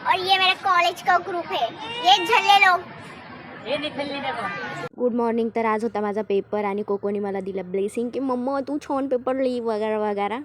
और ये मेरे कॉलेज का ग्रुप है, ये झल्ले लोग। Good morning. तर आज होता माझा पेपर आणि कोकोनी मला दिलं ब्लेसिंग की मम्मा तू छान पेपर लिही वगैरे वगैरे.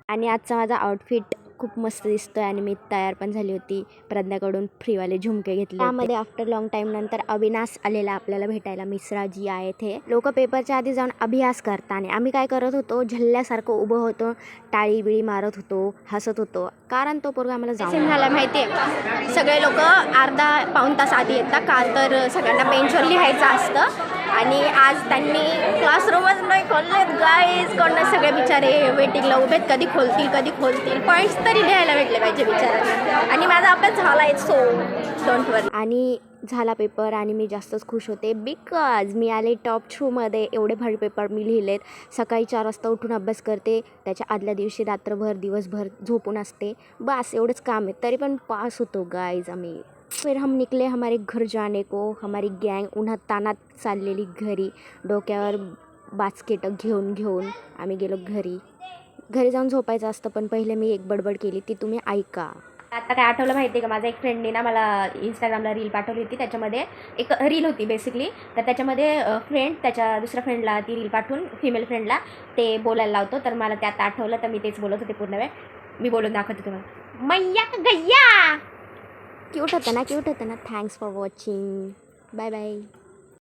आणि आजचा माझा आउटफिट खूप मस्त दिसतोय आणि मी तयार पण झाली होती. प्रज्ञाकडून फ्रीवाले झुमके घेतले. त्यामध्ये आफ्टर लॉंग टाईम नंतर अविनाश आलेला आपल्याला भेटायला. मिश्रा जी आहे ते लोक पेपरच्या आधी जाऊन अभ्यास करतात आणि आम्ही काय करत होतो, झल्ल्यासारखं उभं होतो, टाळी बिळी मारत होतो, हसत होतो, कारण तो पोरगा आम्हाला जाऊन झाला माहिती आहे. सगळे लोक अर्धा पाऊण तास आधी येतात, काल तर सगळ्यांना बेंचवर लिहायचं असतं आणि आज त्यांनी क्लासरूमच नाही खोललेत गाईज. कोण सगळे बिचारे वेटिंगला उभेत, कधी खोलतील पॉईंट्स तरी लिहायला भेटले पाहिजे बिचारांना. आणि माझा अभ्यास झाला आहे, सो डोंट वरी. आणि झाला पेपर आणि मी जास्तच खुश होते बिकॉज मी आले टॉप 2मध्ये. एवढे भारी पेपर मी लिहिलेत. सकाळी 4 वाजता उठून अभ्यास करते, त्याच्या आदल्या दिवशी रात्रभर दिवसभर झोपून असते, बस एवढंच काम आहे, तरी पण पास होतो गाईज आम्ही. फिर हम निकले हमारे घर जाने को. हमारी गँग उन्हात तानात चाललेली घरी, डोक्यावर बास्केट घेऊन आम्ही गेलो घरी जाऊन झोपायचं असतं. पण पहिले मी एक बडबड केली, ती तुम्ही ऐका. आता काय आठवलं माहिती आहे का, माझ्या एक फ्रेंडने ना मला इंस्टाग्रामला रील पाठवली होती. त्याच्यामध्ये एक रील होती बेसिकली. तर त्याच्यामध्ये फ्रेंड त्याच्या दुसऱ्या फ्रेंडला ती रील पाठवून फिमेल फ्रेंडला ते बोलायला लावतो. तर मला त्यात आठवलं, तर मी तेच बोलत होते पूर्ण वेळ. मी बोलून दाखवते तुम्हाला. मैया गैया क्यूट होतं ना. Thanks for watching. Bye bye.